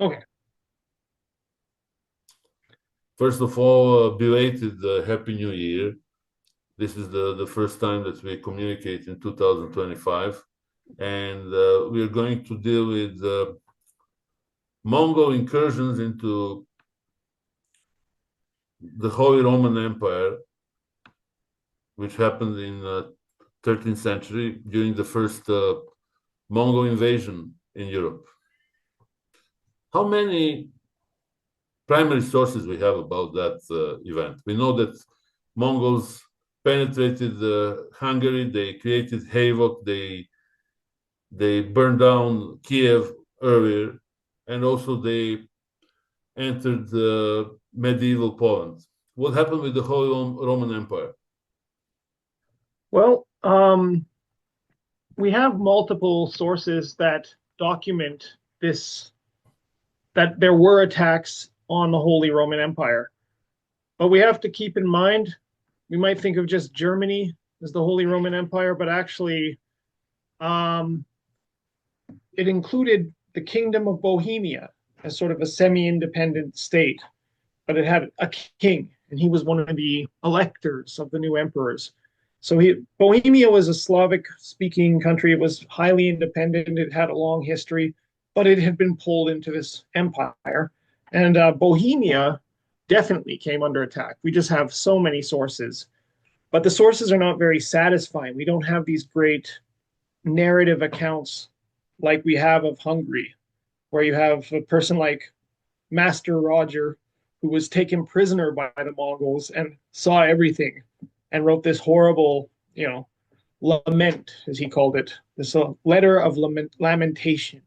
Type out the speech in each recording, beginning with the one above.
Okay. First of all, belated Happy New Year. This is the first time that we communicate in 2025, and we are going to deal with Mongol incursions into the Holy Roman Empire, which happened in 13th century during the first Mongol invasion in Europe. How many primary sources we have about that event? We know that Mongols penetrated Hungary, they created havoc, they burned down Kiev earlier, and also they entered medieval Poland. What happened with the Holy Roman Empire? Well, we have multiple sources that document this, that there were attacks on the Holy Roman Empire. But we have to keep in mind, we might think of just Germany as the Holy Roman Empire, but actually, um, it included the Kingdom of Bohemia as sort of a semi-independent state, but it had a king, and he was one of the electors of the new emperors. So Bohemia was a Slavic-speaking country. It was highly independent. It had a long history, but it had been pulled into this empire. And Bohemia definitely came under attack. We just have so many sources, but the sources are not very satisfying. We don't have these great narrative accounts like we have of Hungary, where you have a person like Master Roger, who was taken prisoner by the Mongols and saw everything and wrote this horrible, lament, as he called it, this letter of lamentation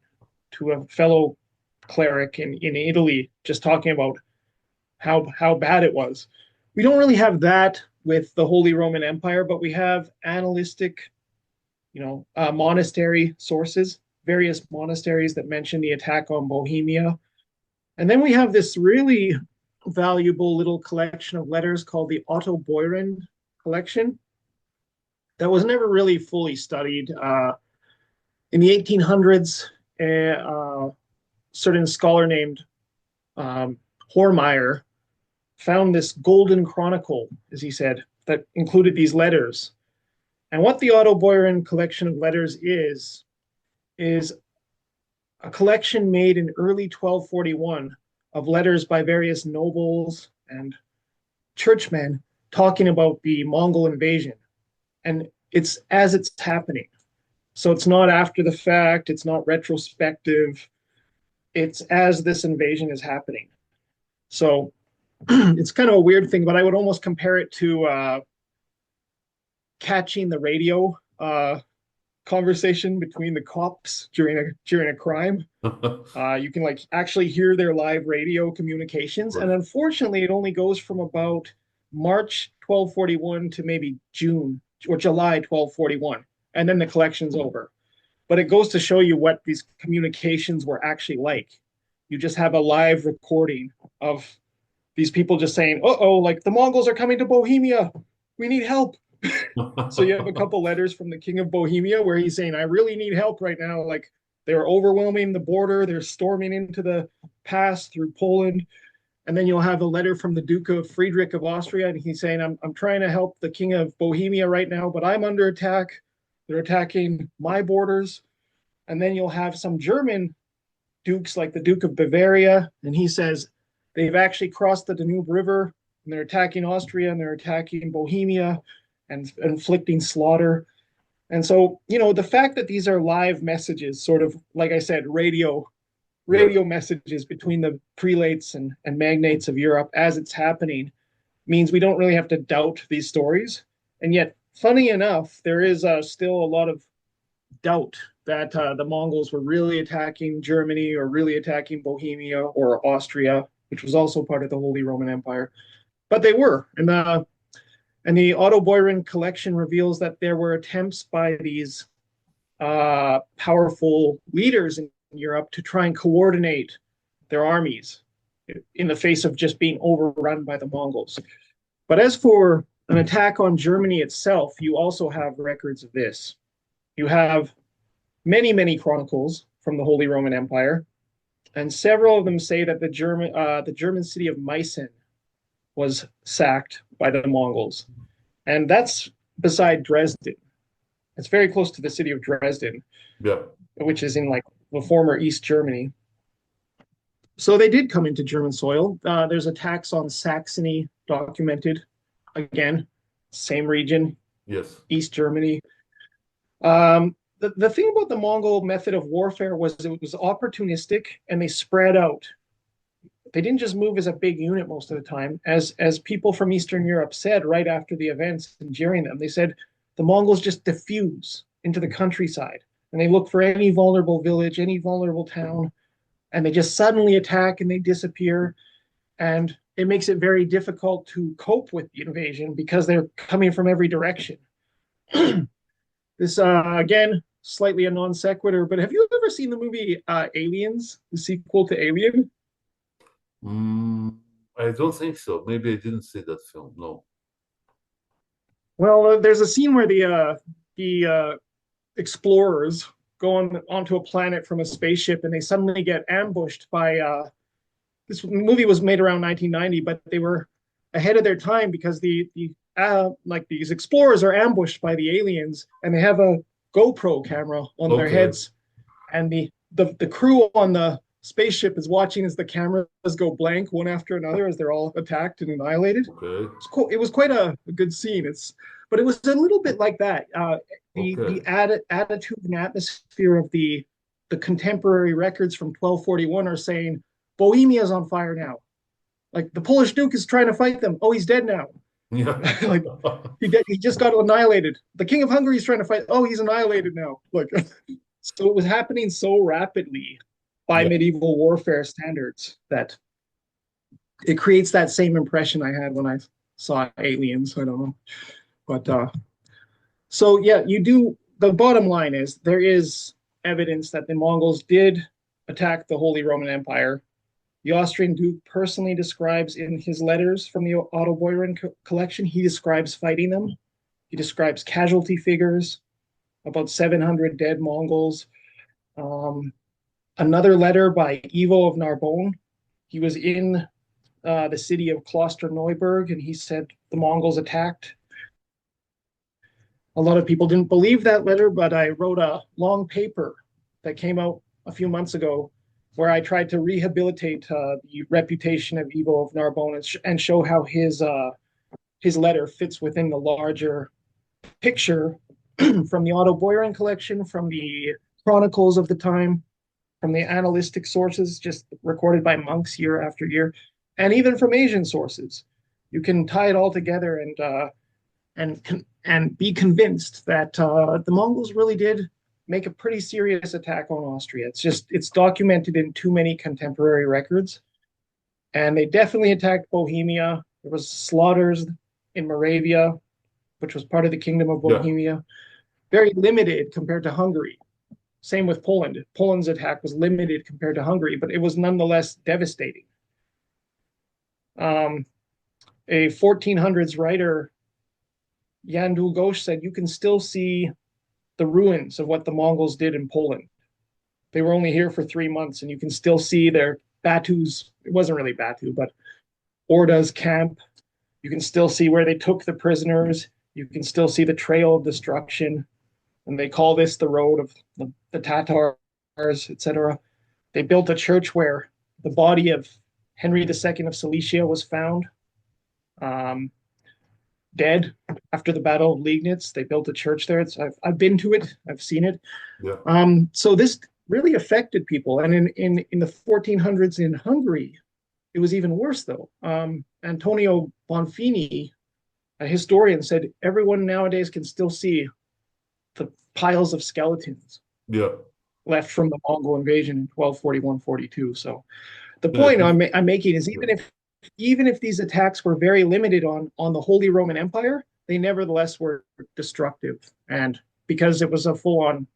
to a fellow cleric in Italy, just talking about how bad it was. We don't really have that with the Holy Roman Empire, but we have annalistic, monastery sources, various monasteries that mention the attack on Bohemia. And then we have this really valuable little collection of letters called the Otto Boyren collection that was never really fully studied. In the 1800s, a certain scholar named Hormeyer found this golden chronicle, as he said, that included these letters. And what the Otto Boyren collection of letters is a collection made in early 1241 of letters by various nobles and churchmen talking about the Mongol invasion. And it's as it's happening. So it's not after the fact, it's not retrospective, it's as this invasion is happening. So it's kind of a weird thing, but I would almost compare it to catching the radio conversation between the cops during a crime. You can like actually hear their live radio communications, and unfortunately, it only goes from about March 1241 to maybe June or July 1241, and then the collection's over. But it goes to show you what these communications were actually like. You just have a live recording of these people just saying, "Uh oh, like the Mongols are coming to Bohemia. We need help." So you have a couple letters from the King of Bohemia where he's saying, "I really need help right now. Like they're overwhelming the border. They're storming into the pass through Poland." And then you'll have a letter from the Duke of Friedrich of Austria, and he's saying, I'm trying to help the King of Bohemia right now, but I'm under attack. They're attacking my borders." And then you'll have some German dukes like the Duke of Bavaria, and he says they've actually crossed the Danube River, and they're attacking Austria, and they're attacking Bohemia and inflicting slaughter. And so, the fact that these are live messages, sort of like I said, Yeah. radio messages between the prelates and magnates of Europe as it's happening, means we don't really have to doubt these stories. And yet, funny enough, there is still a lot of doubt that the Mongols were really attacking Germany or really attacking Bohemia or Austria, which was also part of the Holy Roman Empire. But they were. And the Otto Boyren collection reveals that there were attempts by these powerful leaders in Europe to try and coordinate their armies in the face of just being overrun by the Mongols. But as for an attack on Germany itself, you also have records of this. You have many, many chronicles from the Holy Roman Empire. and several of them say that the German city of Meissen was sacked by the Mongols, and that's beside Dresden. It's very close to the city of Dresden, Yeah. which is in like the former East Germany. So they did come into German soil. There's attacks on Saxony documented. Again, same region, Yes. East Germany. The thing about the Mongol method of warfare was it was opportunistic and they spread out. They didn't just move as a big unit most of the time. As people from Eastern Europe said right after the events and during them, they said the Mongols just diffuse into the countryside and they look for any vulnerable village, any vulnerable town, and they just suddenly attack and they disappear. And it makes it very difficult to cope with the invasion because they're coming from every direction. This again, slightly a non sequitur, but have you ever seen the movie Aliens, the sequel to Alien? Mm, I don't think so. Maybe I didn't see that film. No. Well, there's a scene where the explorers go onto a planet from a spaceship, and they suddenly get ambushed by. This movie was made around 1990, but they were ahead of their time because like these explorers are ambushed by the aliens, and they have a GoPro camera on their Okay. heads, and the crew on the spaceship is watching as the cameras go blank one after another as they're all attacked and annihilated. Okay. It was quite a good scene. But it was a little bit like that. The Okay. attitude and atmosphere of the contemporary records from 1241 are saying Bohemia's on fire now. Like the Polish Duke is trying to fight them. Oh, he's dead now. Yeah. Like he just got annihilated. The King of Hungary is trying to fight. Oh, he's annihilated now. Like so, it was happening so rapidly by Yeah. medieval warfare standards that it creates that same impression I had when I saw Aliens. I don't know, but so yeah, you do. The bottom line is there is evidence that the Mongols did attack the Holy Roman Empire. The Austrian Duke personally describes in his letters from the Otto Beuren collection, he describes fighting them. He describes casualty figures, about 700 dead Mongols. Um, Another letter by Ivo of Narbonne. He was in the city of Klosterneuburg, and he said the Mongols attacked. A lot of people didn't believe that letter, but I wrote a long paper that came out a few months ago where I tried to rehabilitate the reputation of Ivo of Narbonne and show how his letter fits within the larger picture from the Otto Beuren collection, from the chronicles of the time, from the analytic sources just recorded by monks year after year, and even from Asian sources. You can tie it all together and be convinced that the Mongols really did make a pretty serious attack on Austria. It's documented in too many contemporary records, and they definitely attacked Bohemia. There was slaughters in Moravia, which was part of the Kingdom of Yeah. Bohemia. Very limited compared to Hungary. Same with Poland. Poland's attack was limited compared to Hungary, but it was nonetheless devastating. A 1400s writer, Jan Długosz, said you can still see the ruins of what the Mongols did in Poland. They were only here for 3 months, and you can still see their Batu's, it wasn't really Batu, but Orda's camp. You can still see where they took the prisoners. You can still see the trail of destruction. And they call this the road of the Tatars, etc. They built a church where the body of Henry II of Silesia was found, dead after the Battle of Liegnitz. They built a church there. I've been to it. I've seen it. Yeah. So this really affected people. And in the 1400s in Hungary, it was even worse, though. Antonio Bonfini, a historian, said everyone nowadays can still see the piles of skeletons Yeah. left from the Mongol invasion in 1241-42. So the Yeah. point I'm making is even if these attacks were very limited on the Holy Roman Empire, they nevertheless were destructive, and because it was a full-on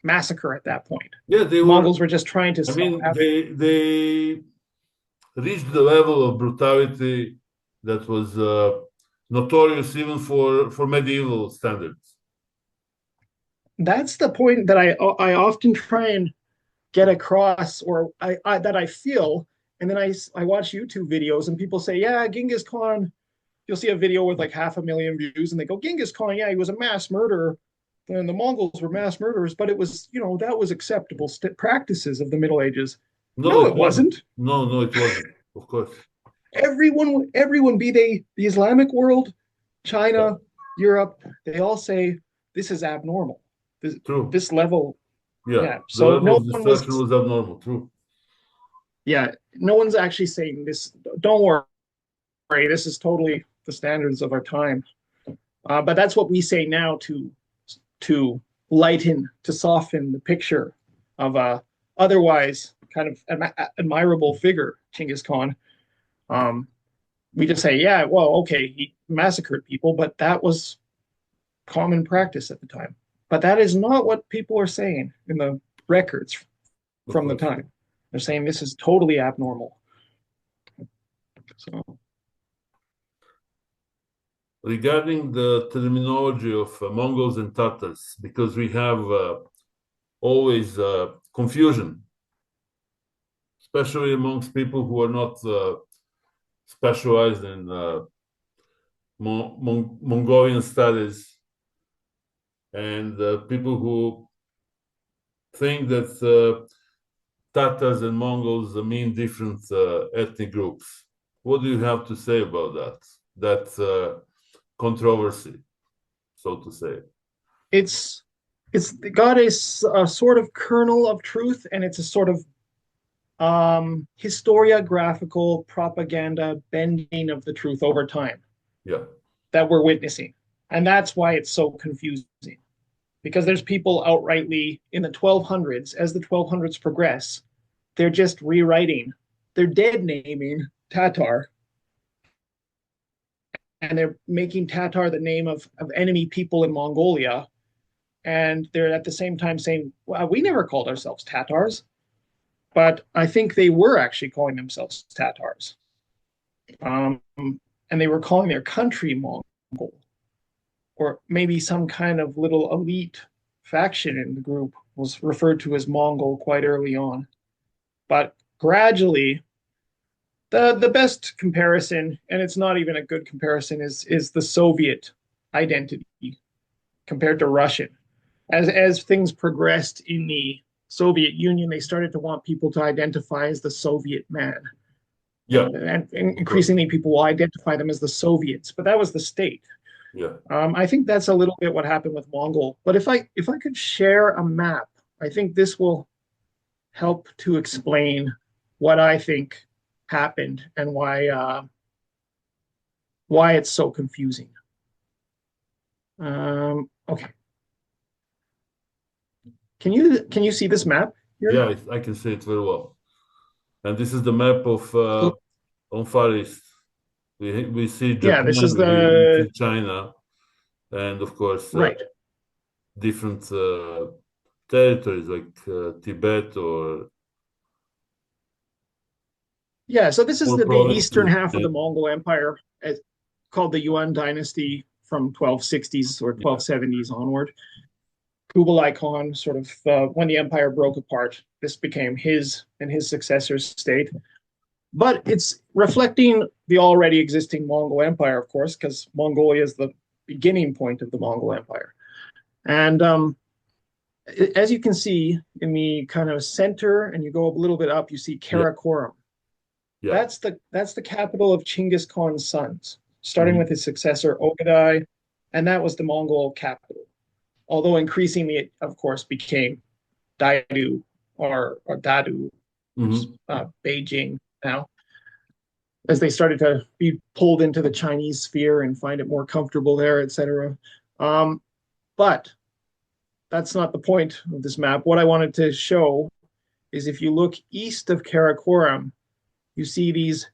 massacre at that point. Yeah. They The were. Mongols were just trying to I sow mean, havoc. they reached the level of brutality that was notorious even for medieval standards. That's the point that I often try and get across, or that I feel. And then I watch YouTube videos and people say, yeah, Genghis Khan. You'll see a video with like 500,000 views, and they go, Genghis Khan, yeah, he was a mass murderer, and the Mongols were mass murderers, but it was, that was acceptable practices of the Middle Ages. No, No, it it wasn't. wasn't. No, no, it wasn't. Of course. Everyone, be they the Islamic world, Yeah, China, Europe, they all say this is abnormal. This true. this level, Yeah, yeah. the So level no of one destruction was, was abnormal. True. yeah, no one's actually saying this. Don't worry, this is totally the standards of our time. But that's what we say now to lighten, to soften the picture of a otherwise kind of admirable figure, Genghis Khan. Um, we just say, yeah, well, okay, he massacred people, but that was common practice at the time. But that is not what people are saying in the records Of from the course. time. They're saying this is totally abnormal. So Regarding the terminology of Mongols and Tatars, because we have always confusion, especially amongst people who are not specialized in Mongolian studies, and people who think that Tatars and Mongols mean different ethnic groups. What do you have to say about that? That controversy, so to say. it's it's got a sort of kernel of truth, and it's a sort of historiographical propaganda bending of the truth over time Yeah, that we're witnessing. And that's why it's so confusing. Because there's people outrightly in the 1200s, as the 1200s progress, they're just rewriting, they're dead naming Tatar, and they're making Tatar the name of enemy people in Mongolia. And they're at the same time saying, well, we never called ourselves Tatars. But I think they were actually calling themselves Tatars. Um, and they were calling their country Mongol, or maybe some kind of little elite faction in the group was referred to as Mongol quite early on. But gradually, the best comparison, and it's not even a good comparison, is the Soviet identity compared to Russian. As things progressed in the Soviet Union, they started to want people to identify as the Soviet man. yeah, And of course. increasingly people will identify them as the Soviets, but that was the state. Yeah, I think that's a little bit what happened with Mongol. But if I could share a map, I think this will help to explain what I think happened and why it's so confusing. Okay, can you see this map here? yeah, I can see it very well. And this is the map of So on Far East. We see yeah, Japan, this is we the see China, and of course right. different territories like Tibet Yeah, so this is or the eastern provinces. half of the Mongol Empire, called the Yuan Dynasty from 1260s or Yeah, 1270s onward. Kublai Khan, sort of when the empire broke apart, this became his and his successor's state. But it's reflecting the already existing Mongol Empire, of course, because Mongolia is the beginning point of the Mongol Empire. And as you can see in the kind of center, and you go a little bit up, you see yeah, Karakorum. yeah. That's the capital of Chinggis Khan's sons, starting with Mhm. his successor Ogadai, and that was the Mongol capital. Although increasingly, it of course became Daidu or Dadu, which is Mhm. Beijing now, as they started to be pulled into the Chinese sphere and find it more comfortable there, etc. But that's not the point of this map. What I wanted to show is if you look east of Karakoram, you see these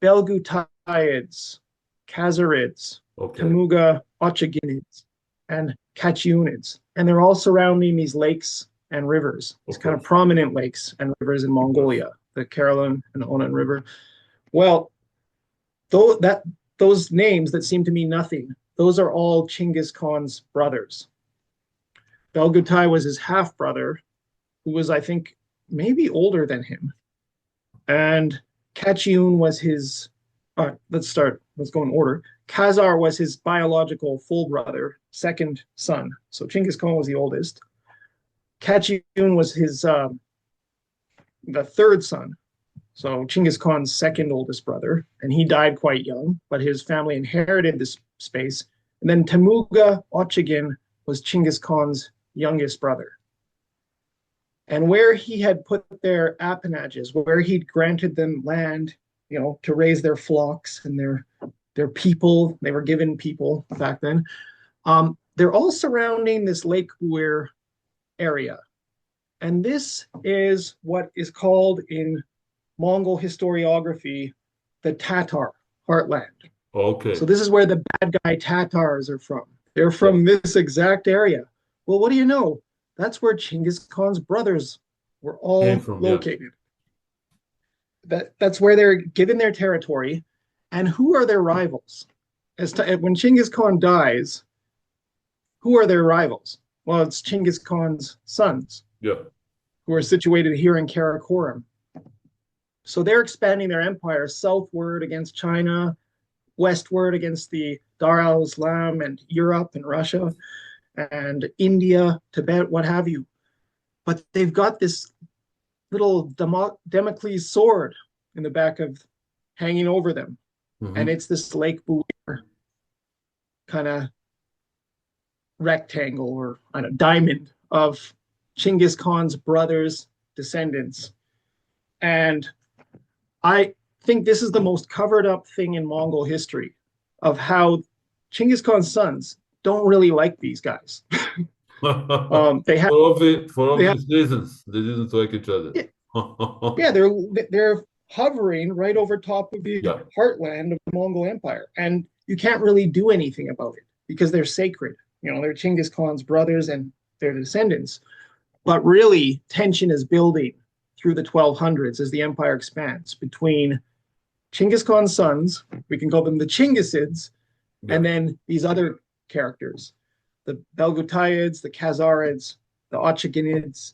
Belgutides, Khazarids, Okay, Kamuga Ochaginids, and Kachunids. And they're all surrounding these lakes and rivers, these of kind of course, prominent lakes and rivers in of course. Mongolia, the Karalan and Onan River. Well, though that those names that seem to mean nothing, those are all Chinggis Khan's brothers. Belgutai was his half brother, who was, I think, maybe older than him. And Kachiyun was his, let's start, let's go in order. Khazar was his biological full brother, second son. So Chinggis Khan was the oldest. Kachiyun was his, the third son. So Chinggis Khan's second oldest brother, and he died quite young, but his family inherited this space. And then Temuga Ochagin was Chinggis Khan's youngest brother. And where he had put their appanages, where he'd granted them land, to raise their flocks and their people, they were given people back then. They're all surrounding this Lake Buir area. And this is what is called in Mongol historiography the Tatar heartland. Okay. So this is where the bad guy Tatars are from. They're from this exact area. Well, what do you know? That's where Chinggis Khan's brothers were all located. Yeah. That's where they're given their territory. And who are their rivals? When Chinggis Khan dies, who are their rivals? Well, it's Chinggis Khan's sons, who are situated here in Karakoram. So they're expanding their empire southward against China, westward against the Dar al-Islam and Europe and Russia and India, Tibet, what have you. But they've got this little Damocles sword in the back of hanging over them. Mm-hmm. And it's this Lake Buir kind of rectangle or diamond of Chinggis Khan's brothers' descendants. And I think this is the most covered up thing in Mongol history of how Chinggis Khan's sons don't really like these guys. They have for obvious reasons. They didn't like each other. Yeah, they're hovering right over top of the heartland of the Mongol Empire, and you can't really do anything about it because they're sacred. They're Chinggis Khan's brothers and their descendants. But really, tension is building through the 1200s as the empire expands between Chinggis Khan's sons, we can call them the Chinggisids, and then these other characters, the Belgutayids, the Khazarids, the Ochaginids,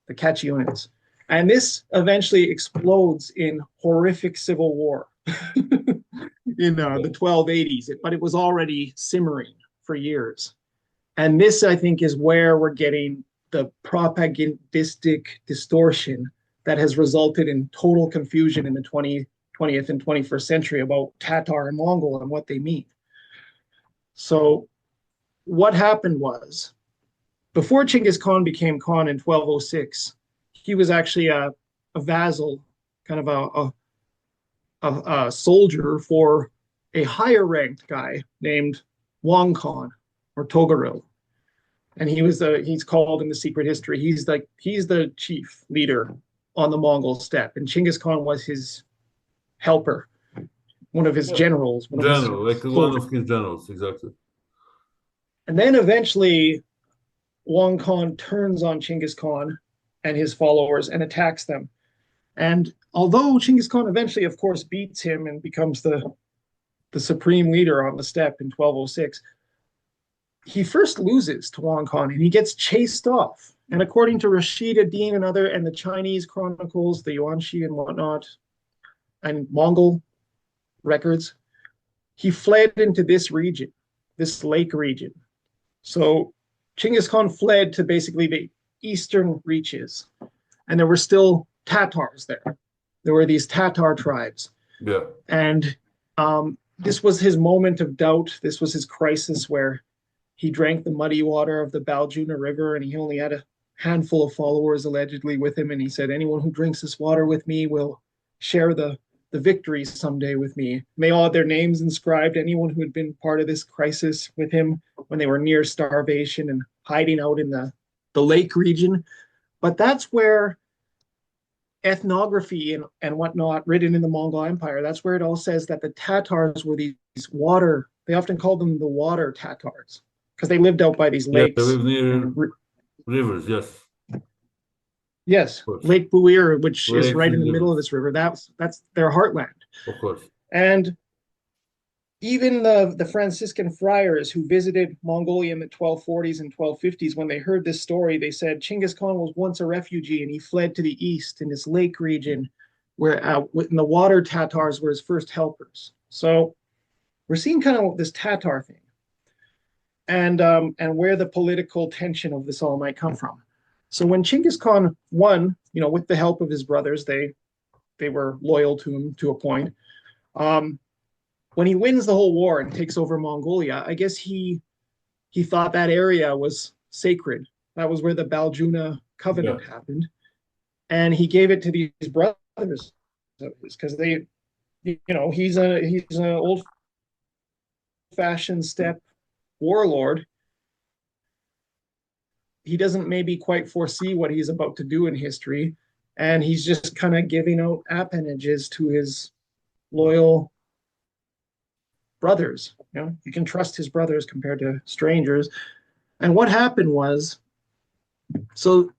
the Kachiyunids. And this eventually explodes in horrific civil war in the 1280s, but it was already simmering for years. And this, I think, is where we're getting the propagandistic distortion that has resulted in total confusion in the 20th and 21st century about Tatar and Mongol and what they mean. So what happened was, before Chinggis Khan became Khan in 1206, he was actually a vassal, kind of a soldier for a higher ranked guy named Wang Khan or Togaril. And he's called in the secret history, he's the chief leader on the Mongol steppe, and Chinggis Khan was his helper, one of his generals. One of his generals, exactly. And then eventually, Wang Khan turns on Chinggis Khan and his followers and attacks them. And although Chinggis Khan eventually, of course, beats him and becomes the supreme leader on the steppe in 1206, he first loses to Wang Khan and he gets chased off. And according to Rashid ad-Din and the Chinese chronicles, the Yuanxi and whatnot, and Mongol records, he fled into this region, this lake region. So Chinggis Khan fled to basically the eastern reaches, and there were still Tatars there. There were these Tatar tribes. Yeah. And this was his moment of doubt. This was his crisis where he drank the muddy water of the Baljuna River, and he only had a handful of followers allegedly with him. And he said, anyone who drinks this water with me will share the victory someday with me. And they all had their names inscribed. Anyone who had been part of this crisis with him when they were near starvation and hiding out in the lake region. But that's where ethnography and whatnot written in the Mongol Empire, that's where it all says that the Tatars were these water, they often called them the water Tatars, because they lived out by these lakes. Yeah, they lived near rivers, yes. Yes, Lake Buir, which is right in the middle of this river. That's their heartland. Of course. And even the Franciscan friars who visited Mongolia in the 1240s and 1250s, when they heard this story, they said Chinggis Khan was once a refugee and he fled to the east in this lake region where in the water Tatars were his first helpers. So we're seeing kind of this Tatar thing and where the political tension of this all might come from. So when Chinggis Khan won, with the help of his brothers, they were loyal to him to a point. Um, when he wins the whole war and takes over Mongolia, I guess he thought that area was sacred. That was where the Baljuna Yeah. covenant happened, and he gave it to these brothers because he's an old fashioned steppe warlord. He doesn't maybe quite foresee what he's about to do in history, and he's just kind of giving out appanages to his loyal brothers. You can trust his brothers compared to strangers. And what happened was, so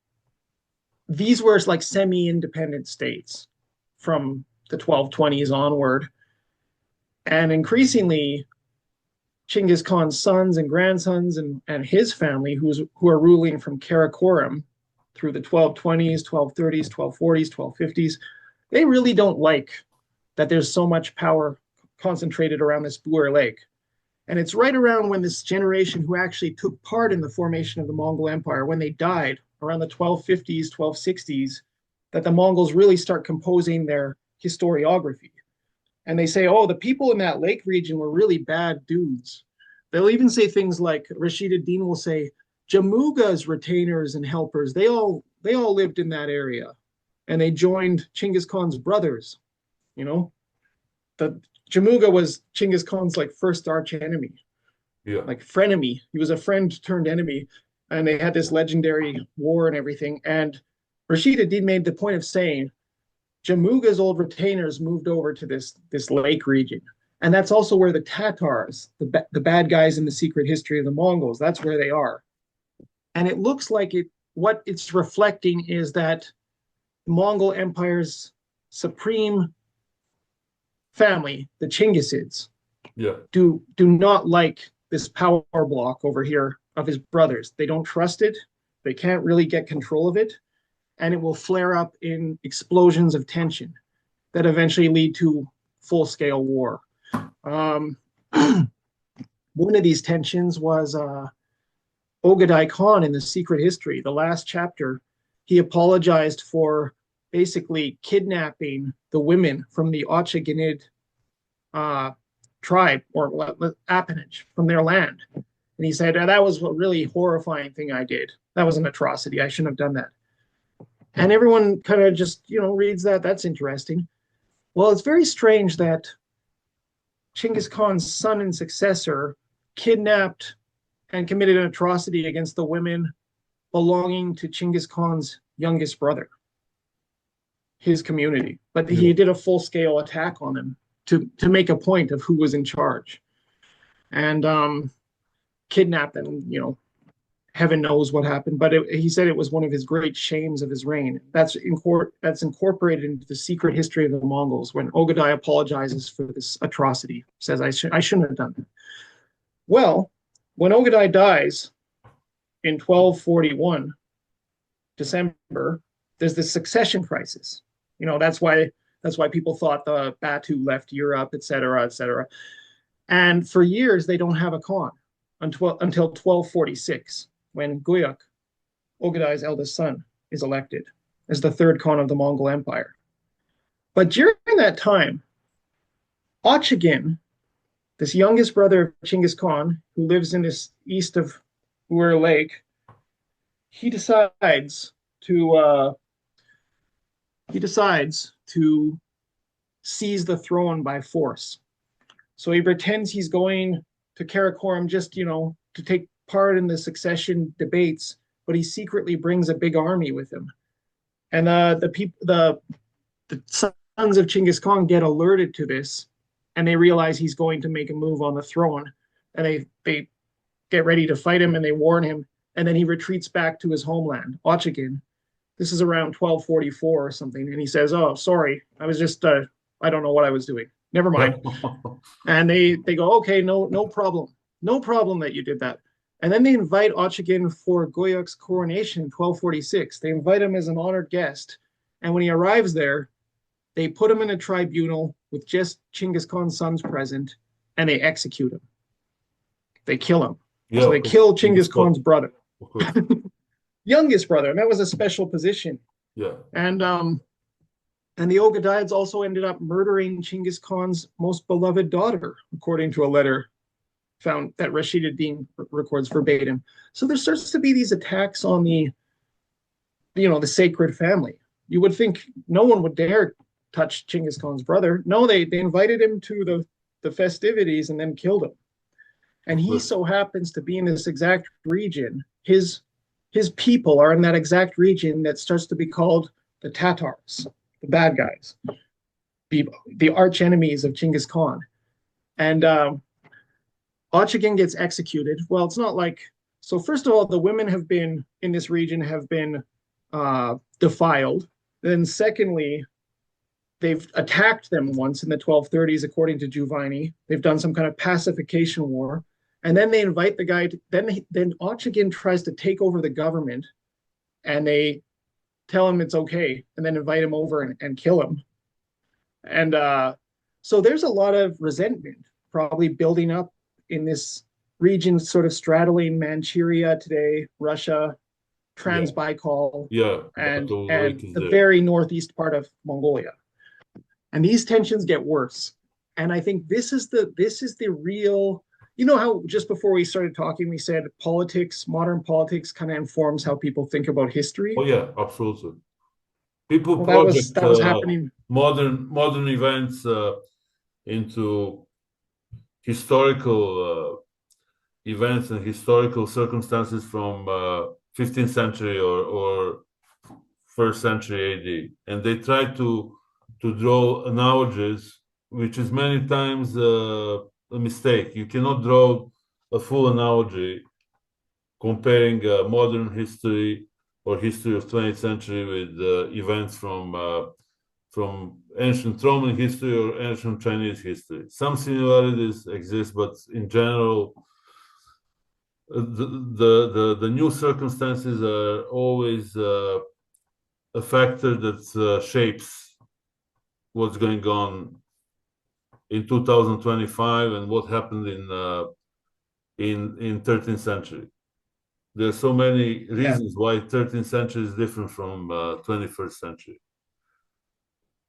these were like semi-independent states from the 1220s onward, and increasingly Chinggis Khan's sons and grandsons and his family, who are ruling from Karakoram through the 1220s, 1230s, 1240s, 1250s, they really don't like that there's so much power concentrated around this Buer Lake. And it's right around when this generation who actually took part in the formation of the Mongol Empire, when they died around the 1250s, 1260s, that the Mongols really start composing their historiography. And they say, oh, the people in that lake region were really bad dudes. They'll even say things like Rashid ad-Din will say, Jamuga's retainers and helpers, they all lived in that area. And they joined Chinggis Khan's brothers. You know, the Jamuga was Chinggis Khan's like first arch enemy, Yeah. like frenemy. He was a friend turned enemy, and they had this legendary war and everything. And Rashid ad-Din made the point of saying, Jamuga's old retainers moved over to this lake region, and that's also where the Tatars, the bad guys in the secret history of the Mongols, that's where they are. And it looks like what it's reflecting is that the Mongol Empire's supreme family, the Chinggisids, Yeah. do not like this power block over here of his brothers. They don't trust it. They can't really get control of it, and it will flare up in explosions of tension that eventually lead to full-scale war. Um, one of these tensions was Ogadai Khan in the Secret History, the last chapter. He apologized for basically kidnapping the women from the Ochaginid tribe or appanage from their land. And he said, that was a really horrifying thing I did. That was an atrocity. I shouldn't have done that. And everyone kind of just, reads that. That's interesting. Well, it's very strange that Chinggis Khan's son and successor kidnapped and committed an atrocity against the women belonging to Chinggis Khan's youngest brother, his community. But he did a full-scale attack on them to make a point of who was in charge, and kidnapped them. Heaven knows what happened, but he said it was one of his great shames of his reign. That's incorporated into the secret history of the Mongols when Ogadai apologizes for this atrocity, says, I shouldn't have done that. Well, when Ogadai dies in 1241, December, there's this succession crisis. That's why people thought the Batu left Europe, et cetera, et cetera. And for years, they don't have a Khan until 1246, when Guyuk, Ogadai's eldest son, is elected as the third Khan of the Mongol Empire. But during that time, Ochagin, this youngest brother of Chinggis Khan, who lives in this east of Uer Lake, he decides to seize the throne by force. So he pretends he's going to Karakoram just, to take part in the succession debates, but he secretly brings a big army with him. And the sons of Chinggis Khan get alerted to this, and they realize he's going to make a move on the throne, and they get ready to fight him, and they warn him, and then he retreats back to his homeland, Ochagin. This is around 1244 or something, and he says, "Oh, sorry, I was just I don't know what I was doing." Never mind. And they go, okay, no problem, no problem that you did that. And then they invite Ochagin for Goyuk's coronation in 1246. They invite him as an honored guest, and when he arrives there, they put him in a tribunal with just Chinggis Khan's sons present, and they execute him. They kill him. Yeah, So of they course. kill In the Chinggis spot, Khan's brother, of course. youngest brother, and that was a special position. Yeah. And the Ogadiads also ended up murdering Chinggis Khan's most beloved daughter, according to a letter found that Rashid ad-Din records verbatim. So there starts to be these attacks on the sacred family. You would think no one would dare touch Chinggis Khan's brother. No, they invited him to the festivities and then killed him. And Of he course. so happens to be in this exact region. His people are in that exact region that starts to be called the Tatars, the bad guys, the arch enemies of Chinggis Khan. And Ochagin gets executed. Well, it's not like so. First of all, the women have been in this region have been defiled. Then, secondly, they've attacked them once in the 1230s, according to Giovanni. They've done some kind of pacification war, and then they invite the guy. Then Ochagin tries to take over the government, and they tell him it's okay, and then invite him over and kill him. And so there's a lot of resentment probably building up in this region, sort of straddling Manchuria today, Russia, Yeah. Trans-Baikal, Yeah. and Battle and Lake is the there. very northeast part of Mongolia. And these tensions get worse. And I think this is the real. You know how just before we started talking, we said politics, modern politics, kind of informs how people think about history. Oh yeah, absolutely. People Well, that was project that was happening. modern events into historical events and historical circumstances from 15th century or first century AD, and they try to draw analogies, which is many times a mistake. You cannot draw a full analogy comparing modern history or history of 20th century with events from ancient Roman history or ancient Chinese history. Some similarities exist, but in general, the new circumstances are always a factor that shapes what's going on in 2025 and what happened in 13th century. There's so many Yeah. reasons why 13th century is different from 21st century.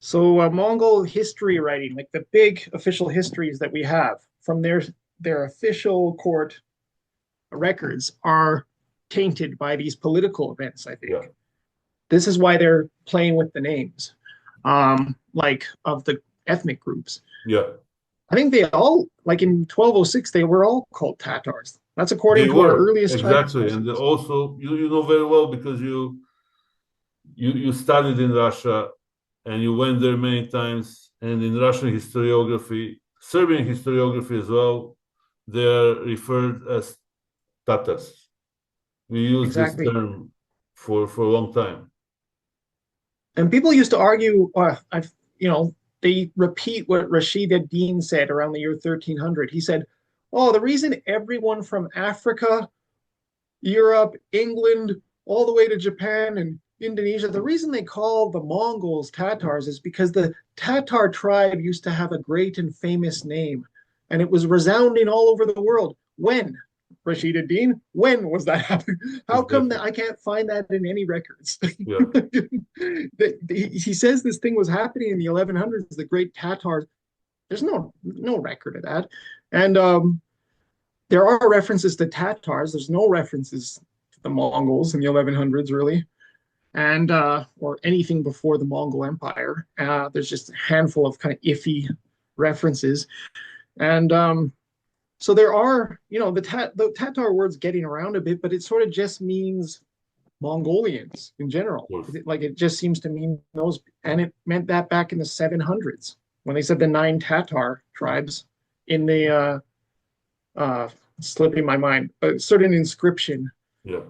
So Mongol history writing, like the big official histories that we have from their official court records, are tainted by these political events. I Yeah, think this is why they're playing with the names, like of the ethnic groups. yeah, I think they all, like in 1206, they were all called Tatars. That's according they to our were earliest Chinese exactly, and sources. also you know very well because you studied in Russia and you went there many times, and in Russian historiography, Serbian historiography as well, they are referred as Tatars. We use this Exactly. term for a long time. And people used to argue, they repeat what Rashid ad-Din said around the year 1300. He said, oh, the reason everyone from Africa, Europe, England, all the way to Japan and Indonesia, the reason they call the Mongols Tatars is because the Tatar tribe used to have a great and famous name, and it was resounding all over the world. When? Rashid ad-Din, when was that happening? How come Exactly. that I can't find that in any records? Yeah. He says this thing was happening in the 1100s, the great Tatars. There's no record of that. And there are references to Tatars. There's no references to the Mongols in the 1100s, really, and or anything before the Mongol Empire. There's just a handful of kind of iffy references, and so there are, the Tatar word's getting around a bit, but it sort of just means Mongolians in general. It just seems to mean those, and it meant that back in the 700s when they said the nine Tatar tribes in the slipping my mind, a certain inscription Yeah.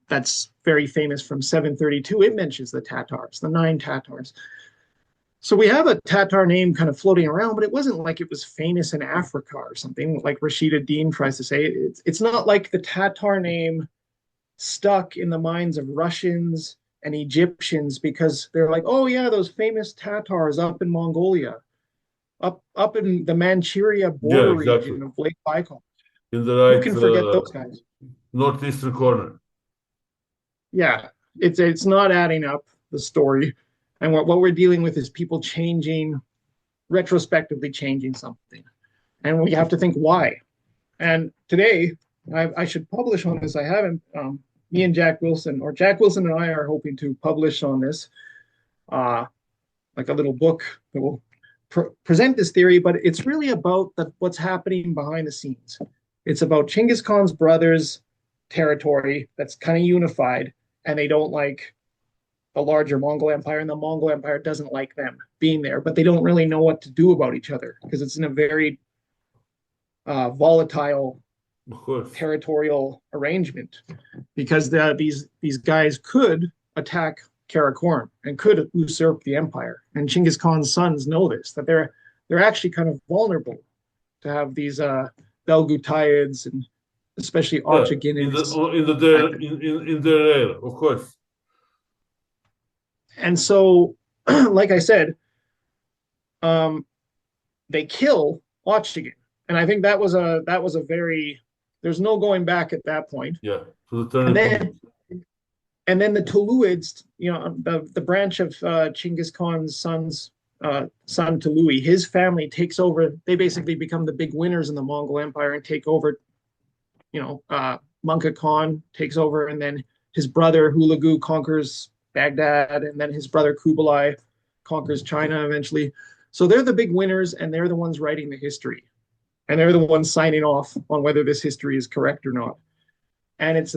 that's very famous from 732. It mentions the Tatars, the nine Tatars. So we have a Tatar name kind of floating around, but it wasn't like it was famous in Africa or something, like Rashida Dean tries to say. It's not like the Tatar name stuck in the minds of Russians and Egyptians because they're like, oh yeah, those famous Tatars up in Mongolia, up in the Manchuria Yeah, border exactly. region of Lake Baikal. In the Who right can forget those guys? northeastern corner. Yeah, it's not adding up the story, and what we're dealing with is people changing retrospectively changing something, and we have to think why. And today, I should publish on this. I haven't. Me and Jack Wilson, or Jack Wilson and I, are hoping to publish on this, uh, like a little book that will present this theory. But it's really about what's happening behind the scenes. It's about Chinggis Khan's brothers' territory that's kind of unified, and they don't like the larger Mongol Empire, and the Mongol Empire doesn't like them being there, but they don't really know what to do about each other because it's in a very volatile Of course. territorial arrangement. Because these guys could attack Karakorum and could usurp the empire, and Chinggis Khan's sons know this, that they're actually kind of vulnerable to have these Belgutides and especially Yeah, in the Ochaginids in the attack their them. in their era, of course. And so, like I said, um, they kill Ochagin, and I think that was a very there's no going back at that point. Yeah. So the And turning point. then and then the Tuluids, the branch of Chinggis Khan's son Tului, his family takes over. They basically become the big winners in the Mongol Empire and take over. Munka Khan takes over, and then his brother Hulagu conquers Baghdad, and then his brother Kublai conquers China eventually. So they're the big winners, and they're the ones writing the history, and they're the ones signing off on whether this history is correct or not. And it's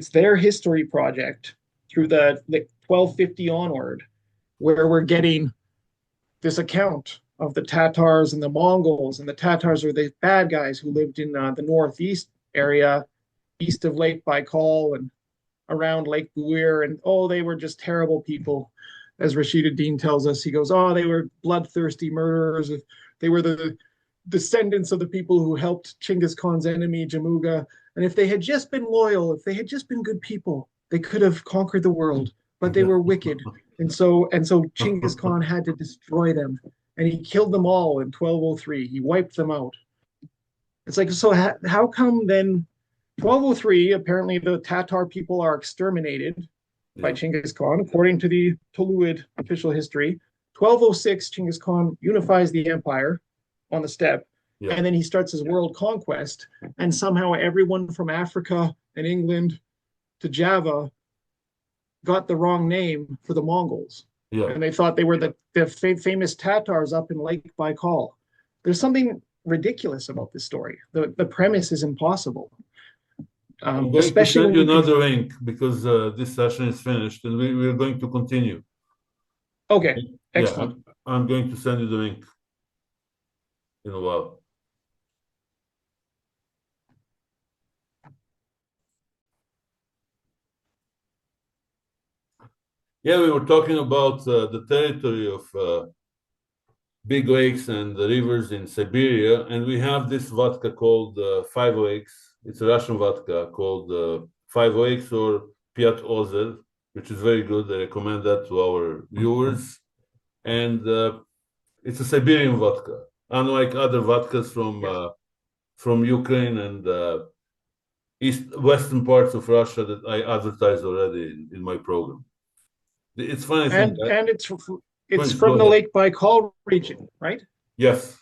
their history project through the 1250 onward, where we're getting this account of the Tatars and the Mongols, and the Tatars are the bad guys who lived in the northeast area, east of Lake Baikal and around Lake Buir, and oh, they were just terrible people. As Rashid Dean tells us, he goes, oh, they were bloodthirsty murderers. They were the descendants of the people who helped Chinggis Khan's enemy, Jamuga. And if they had just been loyal, if they had just been good people, they could have conquered the world. But they Yeah. were wicked. And so Chinggis Khan had to destroy them. And he killed them all in 1203. He wiped them out. It's like, so how come then 1203, apparently the Tatar people are exterminated by Yeah. Chinggis Khan, according to the Tuluid official history. 1206, Chinggis Khan unifies the empire on the steppe, Yeah. and then he starts his world conquest, and somehow everyone from Africa and England to Java got the wrong name for the Mongols, Yeah. and they thought they were the famous Tatars up in Lake Baikal. There's something ridiculous about this story. The premise is impossible, I'm going to especially send when you we can. another link because this session is finished and we're going to continue. Okay, Yeah, excellent. I'm going to send you the link in a while. Yeah, we were talking about the territory of big lakes and the rivers in Siberia, and we have this vodka called Five Lakes. It's a Russian vodka called Five Lakes or Piat Ozer, which is very good. I recommend that to our viewers. And it's a Siberian vodka, unlike other vodkas Yes. from Ukraine and western parts of Russia that I advertised already in my program. It's funny thing. And it's Please go from the ahead. Lake Baikal region, right? Yes,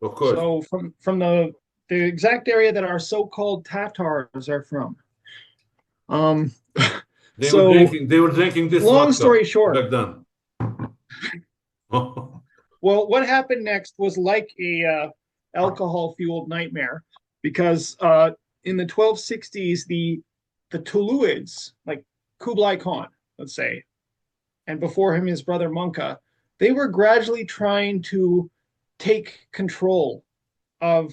of course. So from the exact area that our so-called Tatars are from. Um, so They were drinking this long vodka story short, back then. well, what happened next was like a alcohol-fueled nightmare, because in the 1260s, the Tuluids, like Kublai Khan, let's say, and before him his brother Munka, they were gradually trying to take control of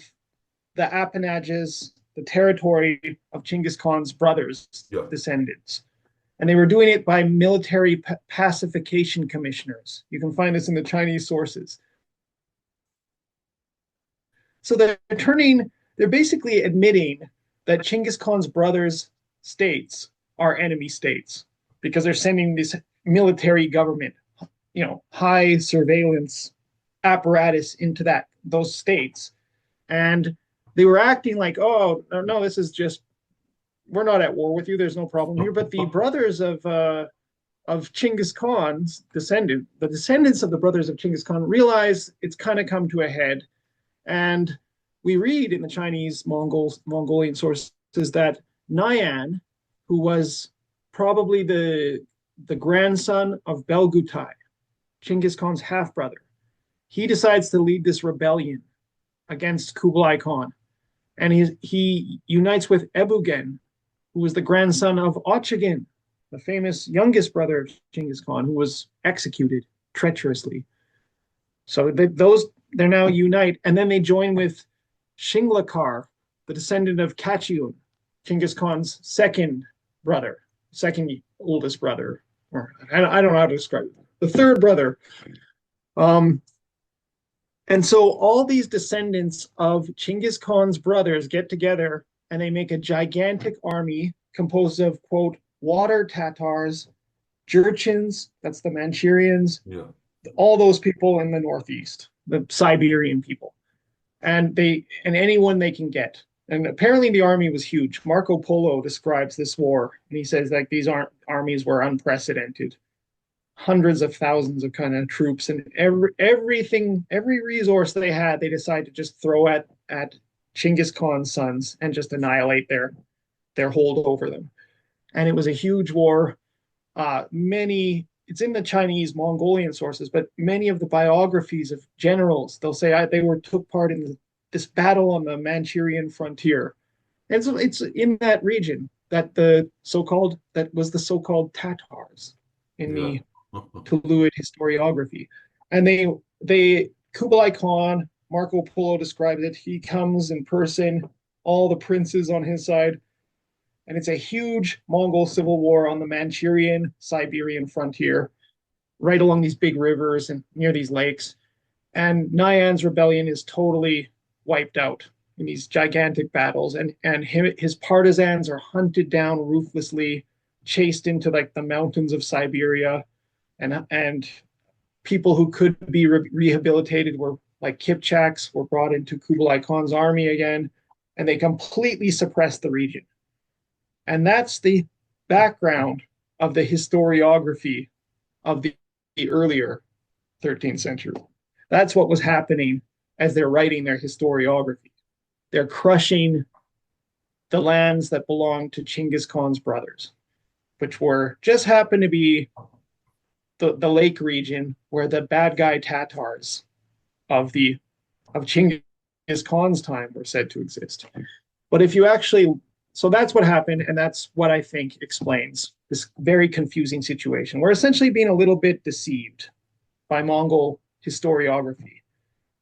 the appanages, the territory of Chinggis Khan's brothers, Yeah, descendants. And they were doing it by military pacification commissioners. You can find this in the Chinese sources. So they're basically admitting that Chinggis Khan's brothers' states are enemy states because they're sending this military government, high surveillance apparatus into those states. And they were acting like, oh, no, this is just, we're not at war with you. There's no problem here. But the brothers of Chinggis Khan's the descendants of the brothers of Chinggis Khan realize it's kind of come to a head. And we read in the Chinese Mongolian sources that Nayan, who was probably the grandson of Belgutai, Chinggis Khan's half brother, he decides to lead this rebellion against Kublai Khan. And he unites with Ebugen, who was the grandson of Ochagin, the famous youngest brother of Chinggis Khan, who was executed treacherously. So they're now unite, and then they join with Shinglakar, the descendant of Kachiun, Chinggis Khan's second oldest brother, or I don't know how to describe it, the third brother. And so all these descendants of Chinggis Khan's brothers get together and they make a gigantic army composed of, quote, water Tatars, Jurchens, that's the Manchurians, Yeah. all those people in the Northeast, the Siberian people, and anyone they can get. And apparently the army was huge. Marco Polo describes this war, and he says like these armies were unprecedented. Hundreds of thousands of kind of troops, and every resource they had, they decided to just throw at Chinggis Khan's sons and just annihilate their hold over them. And it was a huge war. It's in the Chinese Mongolian sources, but many of the biographies of generals, they'll say they took part in this battle on the Manchurian frontier. And so it's in that region that was the so-called Tatars in the Tuluid historiography. And Kublai Khan, Marco Polo described it, he comes in person, all the princes on his side, and it's a huge Mongol civil war on the Manchurian Siberian frontier, right along these big rivers and near these lakes. And Nayan's rebellion is totally wiped out in these gigantic battles, and his partisans are hunted down ruthlessly, chased into like the mountains of Siberia, and people who could be rehabilitated were like Kipchaks were brought into Kublai Khan's army again, and they completely suppressed the region. And that's the background of the historiography of the earlier 13th century. That's what was happening as they're writing their historiography. They're crushing the lands that belonged to Chinggis Khan's brothers, which just happened to be the lake region where the bad guy Tatars of Chinggis Khan's time were said to exist. But so that's what happened, and that's what I think explains this very confusing situation. We're essentially being a little bit deceived by Mongol historiography.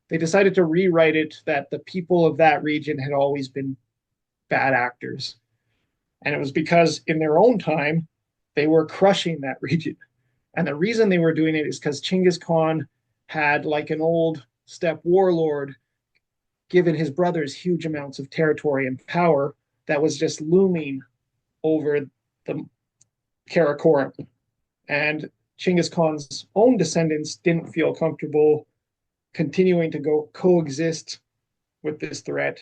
They decided to rewrite it that the people of that region had always been bad actors. And it was because in their own time, they were crushing that region. And the reason they were doing it is because Chinggis Khan had, like an old steppe warlord, given his brothers huge amounts of territory and power that was just looming over the Karakoram. And Chinggis Khan's own descendants didn't feel comfortable continuing to coexist with this threat.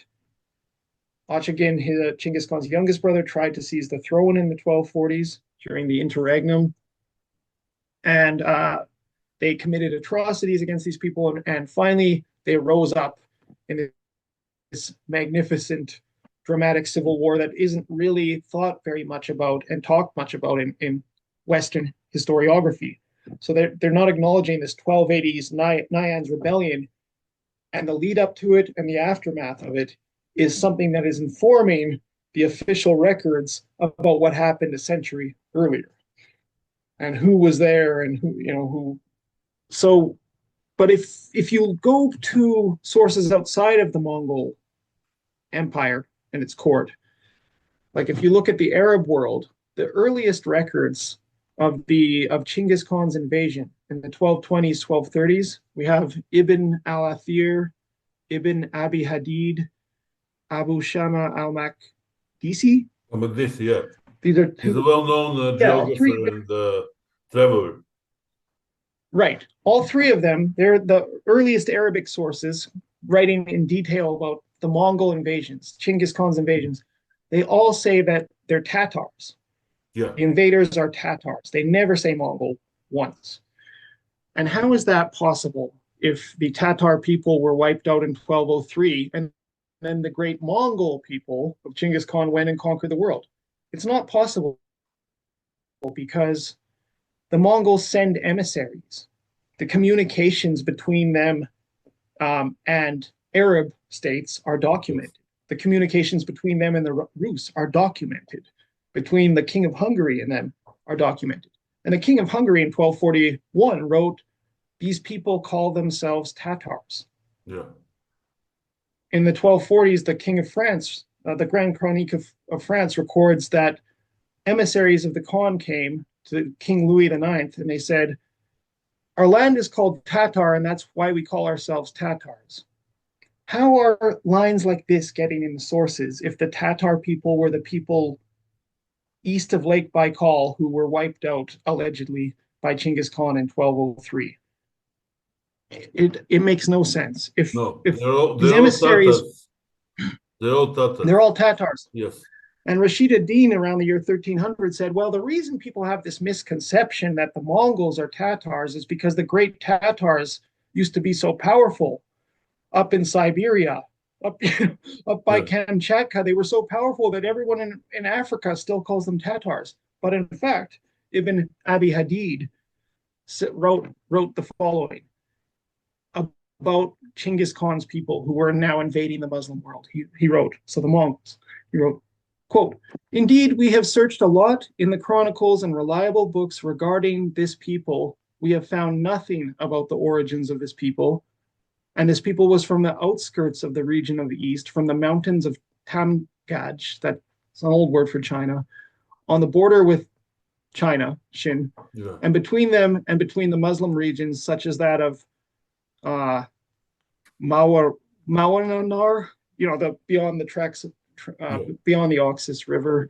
Ochagin, Chinggis Khan's youngest brother, tried to seize the throne in the 1240s during the interregnum. And they committed atrocities against these people. And finally, they rose up in this magnificent, dramatic civil war that isn't really thought very much about and talked much about in Western historiography. So they're not acknowledging this 1280s Nayan's rebellion, and the lead up to it and the aftermath of it is something that is informing the official records about what happened a century earlier and who was there and who. So, but if you go to sources outside of the Mongol Empire and its court, like if you look at the Arab world, the earliest records of Chinggis Khan's invasion in the 1220s, 1230s. We have Ibn al-Athir, Ibn Abi Hadid, Abu Shama al-Makdisi. Ahmadis, yeah. These are He's a two, well-known yeah, all geographer three, and traveler. right. All three of them, they're the earliest Arabic sources writing in detail about the Mongol invasions, Chinggis Khan's invasions. They all say that they're Tatars. Yeah. The invaders are Tatars. They never say Mongol once. And how is that possible if the Tatar people were wiped out in 1203 and then the great Mongol people of Genghis Khan went and conquered the world? It's not possible because the Mongols send emissaries. The communications between them and Arab states are documented. The communications between them and the Rus are documented. Between the King of Hungary and them are documented. And the King of Hungary in 1241 wrote, "These people call themselves Tatars." Yeah. In the 1240s, the King of France, the Grand Chronicle of France, records that emissaries of the Khan came to King Louis IX and they said, "Our land is called Tatar, and that's why we call ourselves Tatars." How are lines like this getting in the sources if the Tatar people were the people east of Lake Baikal who were wiped out allegedly by Chinggis Khan in 1203? It makes no sense. No, If these they're all emissaries, Tatars. They're all they're Tatars. all Tatars. Yes. And Rashid ad-Din around the year 1300 said, well, the reason people have this misconception that the Mongols are Tatars is because the great Tatars used to be so powerful up in Siberia, up, up by Yeah. Kamchatka. They were so powerful that everyone in Africa still calls them Tatars. But in fact, Ibn Abi Hadid wrote the following about Chinggis Khan's people who were now invading the Muslim world. He wrote, so the Mongols, he wrote, quote, "Indeed, we have searched a lot in the chronicles and reliable books regarding this people. We have found nothing about the origins of this people. And this people was from the outskirts of the region of the East, from the mountains of Tamgaj, that's an old word for China, on the border with China, Xin, Yeah. and between them and between the Muslim regions, such as that of Mawananar, the beyond the tracks, Yeah. beyond the Oxus River,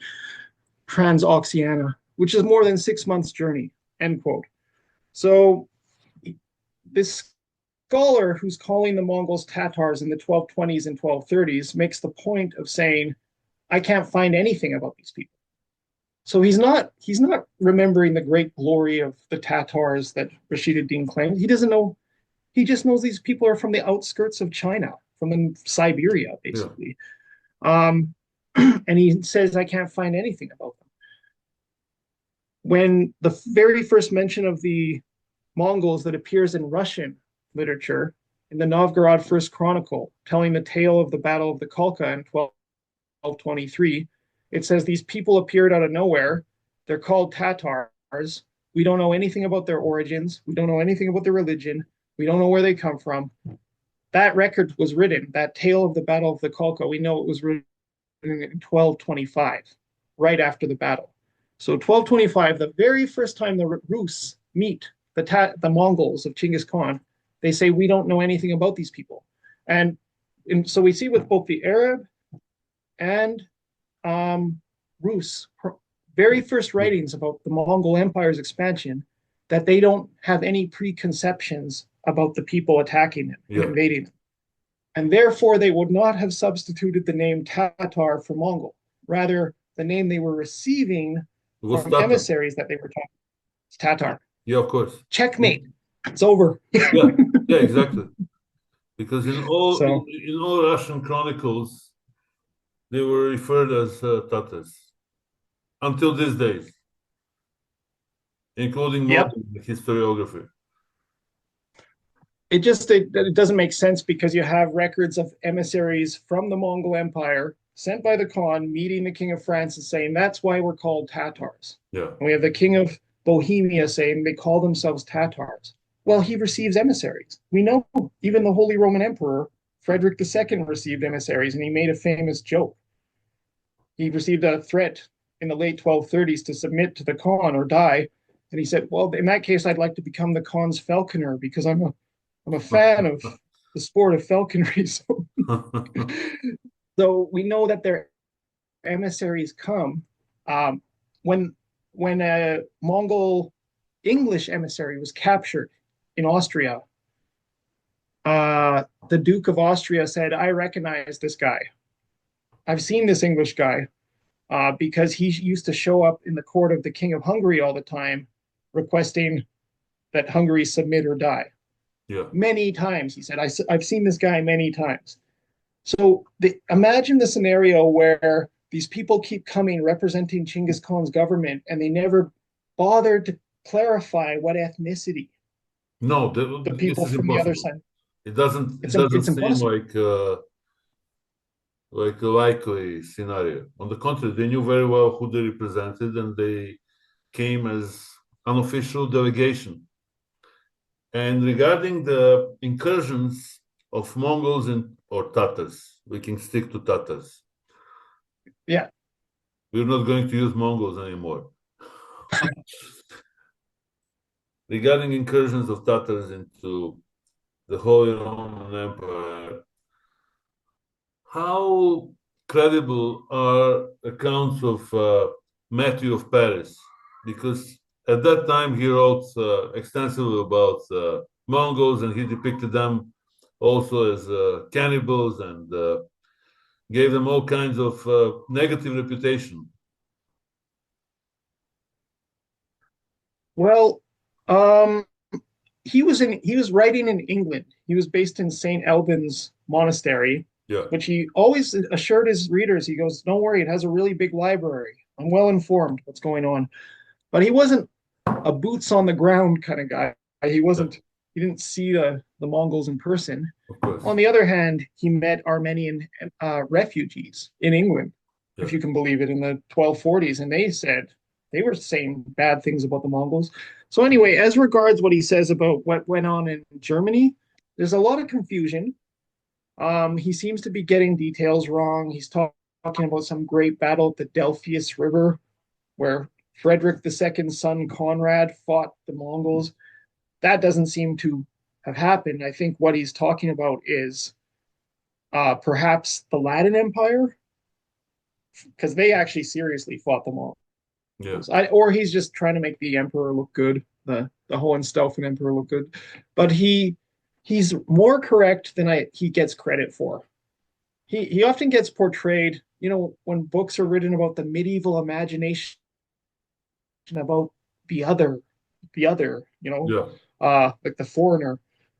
Transoxiana, which is more than 6 months' journey," end quote. So this scholar who's calling the Mongols Tatars in the 1220s and 1230s makes the point of saying, I can't find anything about these people. So he's not remembering the great glory of the Tatars that Rashid ad-Din claimed. He doesn't know. He just knows these people are from the outskirts of China, from Siberia, basically. Yeah. And he says, I can't find anything about them. When the very first mention of the Mongols that appears in Russian literature in the Novgorod First Chronicle, telling the tale of the Battle of the Khalkha in 1223, it says these people appeared out of nowhere. They're called Tatars. We don't know anything about their origins. We don't know anything about their religion. We don't know where they come from. That record was written, that tale of the Battle of the Khalkha, we know it was written in 1225, right after the battle. So 1225, the very first time the Rus meet the Mongols of Chinggis Khan, they say, we don't know anything about these people. And so we see with both the Arab and Rus, very first writings about the Mongol Empire's expansion, that they don't have any preconceptions about the people attacking them and invading them. And therefore, they would not have substituted the name Tatar for Mongol. Rather, the name they were receiving from emissaries that they were talking. It's Tatar. Yeah, of course. Checkmate. It's over. Yeah, exactly. Because in all Russian chronicles, they were referred as Tatars until these days, including modern historiography. It doesn't make sense because you have records of emissaries from the Mongol Empire sent by the Khan meeting the King of France and saying that's why we're called Tatars. Yeah. And we have the King of Bohemia saying they call themselves Tatars. Well, he receives emissaries. We know even the Holy Roman Emperor Frederick II received emissaries, and he made a famous joke. He received a threat in the late 1230s to submit to the Khan or die. And he said, well, in that case, I'd like to become the Khan's falconer because I'm a fan of the sport of falconry. So we know that their emissaries come. Um, when a Mongol English emissary was captured in Austria, the Duke of Austria said, I recognize this guy. I've seen this English guy because he used to show up in the court of the King of Hungary all the time, requesting that Hungary submit or die. Yeah. Many times, he said, I've seen this guy many times. So imagine the scenario where these people keep coming representing Genghis Khan's government and they never bothered to clarify what ethnicity No, the this people is from the other impossible. side. It doesn't It's seem impossible. like a likely scenario. On the contrary, they knew very well who they represented, and they came as an official delegation. And regarding the incursions of Mongols or Tatars, we can stick to Tatars. Yeah. We're not going to use Mongols anymore. Regarding incursions of Tatars into the Holy Roman Empire, how credible are accounts of Matthew of Paris? Because at that time he wrote extensively about Mongols, and he depicted them also as cannibals, and gave them all kinds of negative reputation. Well, he was writing in England. He was based in St. Albans Monastery, Yeah, which he always assured his readers, he goes, don't worry, it has a really big library. I'm well informed what's going on. But he wasn't a boots on the ground kind of guy. yeah, He didn't see the Mongols in person. of course. On the other hand, he met Armenian refugees in England, Yeah, if you can believe it, in the 1240s. And they said they were saying bad things about the Mongols. So, anyway, as regards what he says about what went on in Germany, there's a lot of confusion. He seems to be getting details wrong. He's talking about some great battle at the Delphius River where Frederick II's son Conrad fought the Mongols. That doesn't seem to have happened. I think what he's talking about is perhaps the Latin Empire, because they actually seriously fought the Mongols. yeah, Or he's just trying to make the emperor look good, the Hohenstaufen emperor look good. But he's more correct than he gets credit for. He often gets portrayed, when books are written about the medieval imagination about the other, yeah, like the foreigner.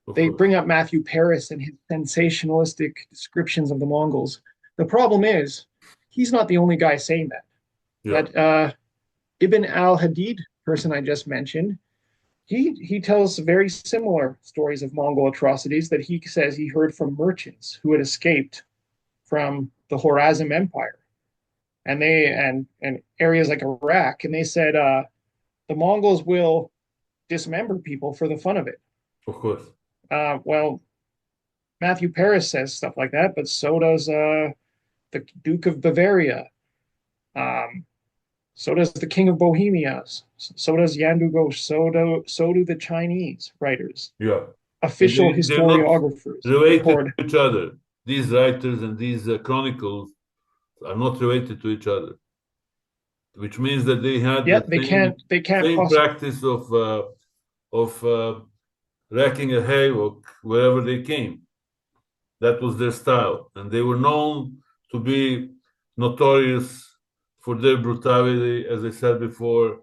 of They course. bring up Matthew Paris and his sensationalistic descriptions of the Mongols. The problem is, he's not the only guy saying that. Yeah, That Ibn al-Hadid, person I just mentioned, he tells very similar stories of Mongol atrocities that he says he heard from merchants who had escaped from the Horazm Empire and areas like Iraq, and they said the Mongols will dismember people for the fun of it. of course. Well, Matthew Paris says stuff like that, but so does the Duke of Bavaria. Um, so does the King of Bohemia. So does Yandu Ghosh. So do the Chinese writers. Yeah. And Official they're not historiographers related record. to each other. These writers and these chronicles are not related to each other, which means that they had Yeah, the they can't same possibly. practice of wrecking a haylock wherever they came. That was their style, and they were known to be notorious for their brutality, as I said before,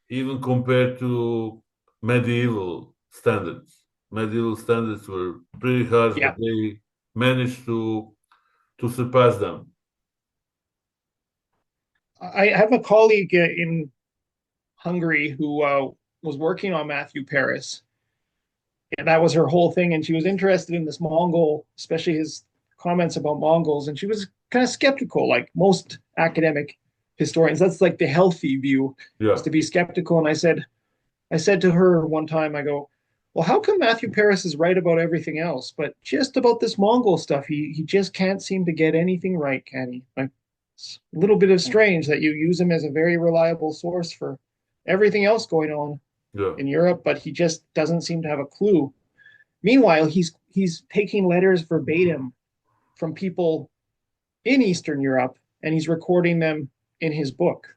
even compared to medieval standards. Medieval standards were pretty harsh, but Yeah, they managed to surpass them. I have a colleague in Hungary who was working on Matthew Paris, and that was her whole thing. And she was interested in this Mongol, especially his comments about Mongols, and she was kind of skeptical, like most academic historians. That's like the healthy view, is Yeah, to be skeptical. And I said to her one time, I go, well, how come Matthew Paris is right about everything else, but just about this Mongol stuff, he just can't seem to get anything right, can he? Like, It's a little bit of strange that you use him as a very reliable source for everything else going on Yeah. in Europe, but he just doesn't seem to have a clue. Meanwhile, he's taking letters verbatim from people in Eastern Europe and he's recording them in his book.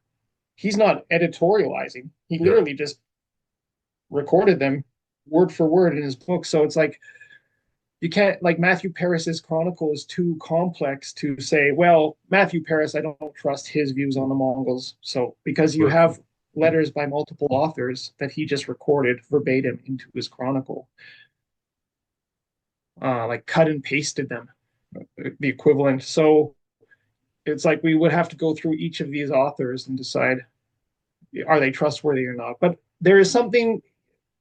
He's not editorializing. He Yeah. literally just recorded them word for word in his book. So it's like you can't, like, Matthew Paris's chronicle is too complex to say, well, Matthew Paris, I don't trust his views on the Mongols. So because you But have letters by multiple authors that he just recorded verbatim into his chronicle, like cut and pasted them, the equivalent. So it's like we would have to go through each of these authors and decide, are they trustworthy or not. But there is something,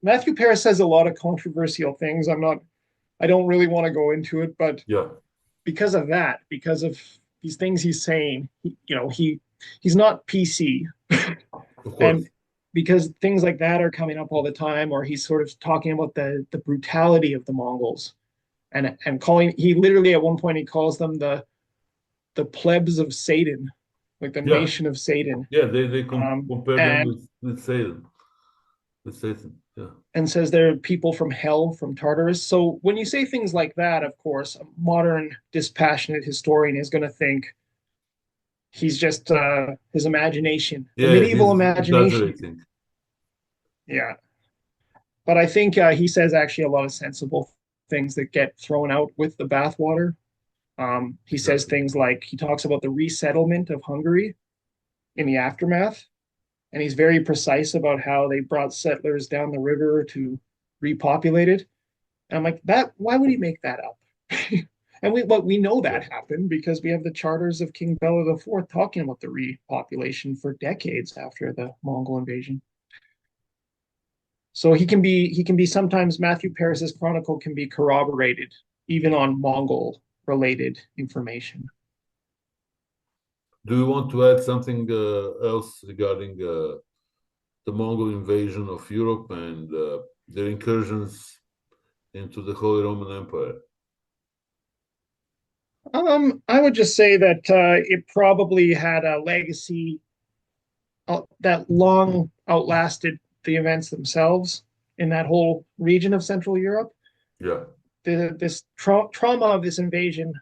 Matthew Paris says a lot of controversial things. I don't really want to go into it, but yeah, because of that, because of these things he's saying, he's not PC, of course. and because things like that are coming up all the time, or he's sort of talking about the brutality of the Mongols, and calling, he literally at one point he calls them the plebs of Satan, like the Yeah, nation of Satan, yeah. They compare them and with Satan, with Satan. Yeah, says they're people from hell, from Tartarus. So when you say things like that, of course, a modern dispassionate historian is going to think he's just his imagination, the yeah. medieval He's imagination. exaggerating. Yeah, but I think he says actually a lot of sensible things that get thrown out with the bathwater. He says Exactly. things like, he talks about the resettlement of Hungary in the aftermath, and he's very precise about how they brought settlers down the river to repopulate it. And I'm like, that, why would he make that up? And we know Yeah. that happened because we have the charters of King Bela IV talking about the repopulation for decades after the Mongol invasion. So he can be sometimes, Matthew Paris's chronicle can be corroborated even on Mongol related information. Do you want to add something else regarding the Mongol invasion of Europe and their incursions into the Holy Roman Empire? I would just say that it probably had a legacy that long outlasted the events themselves in that whole region of Central Europe. Yeah. This trauma of this invasion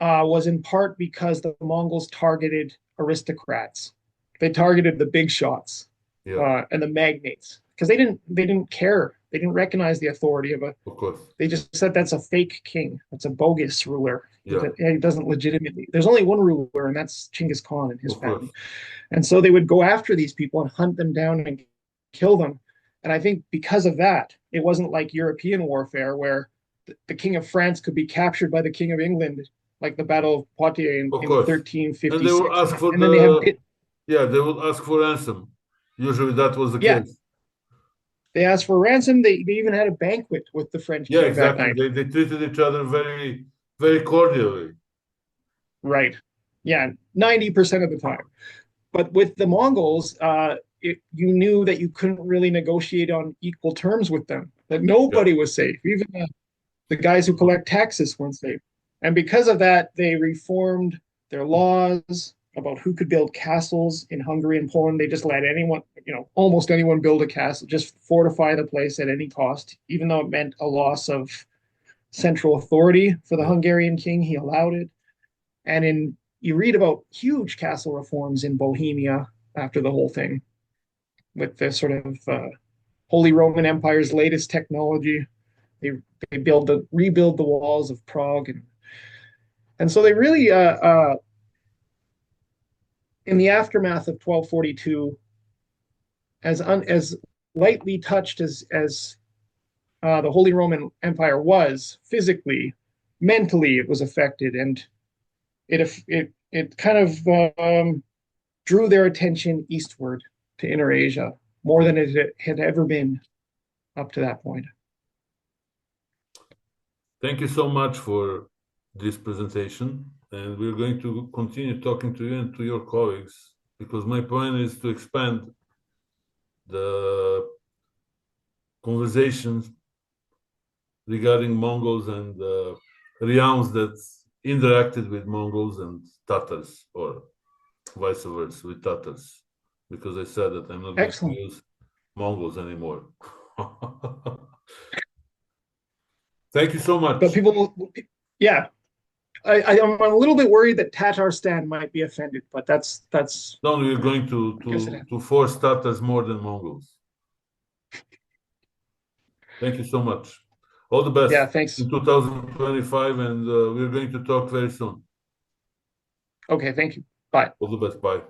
was in part because the Mongols targeted aristocrats. They targeted the big shots Yeah. and the magnates because they didn't care. They didn't recognize the authority of a. Of course. They just said that's a fake king. That's a bogus ruler. Yeah. He doesn't legitimately. There's only one ruler, and that's Chinggis Khan and his Of course. family. And so they would go after these people and hunt them down and kill them. And I think because of that, it wasn't like European warfare where the King of France could be captured by the King of England, like the Battle of Poitiers Of in course. And they will 1356. ask for And then they have, yeah, they will ask for ransom. Usually that was the yeah, case. they asked for ransom. They even had a banquet with the French Yeah, king that exactly. night. They treated each other very, very cordially. Right. Yeah, 90% of the time. But with the Mongols, you knew that you couldn't really negotiate on equal terms with them, that Yeah. nobody was safe. Even the guys who collect taxes weren't safe. And because of that, they reformed their laws about who could build castles in Hungary and Poland. They just let anyone, almost anyone build a castle, just fortify the place at any cost, even though it meant a loss of central authority for the Yeah. Hungarian king, he allowed it. And you read about huge castle reforms in Bohemia after the whole thing with the sort of Holy Roman Empire's latest technology. They they rebuild the walls of Prague, and so they really in the aftermath of 1242, as lightly touched as the Holy Roman Empire was physically, mentally it was affected, and it kind of drew their attention eastward to Inner Asia more Yeah. than it had ever been up to that point. Thank you so much for this presentation. And we're going to continue talking to you and to your colleagues because my plan is to expand the conversations regarding Mongols and realms that interacted with Mongols and Tatars, or vice versa with Tatars, because I said that I'm not going to Excellent. use Mongols anymore. Thank you so But much. people, yeah, I'm a little bit worried that Tatarstan might be offended, but that's No, we're going to I guess it to is. to force Tatars more than Mongols. Thank you so much. All the best Yeah, thanks. in 2025, and we're going to talk very soon. Okay, thank you. Bye. All the best. Bye.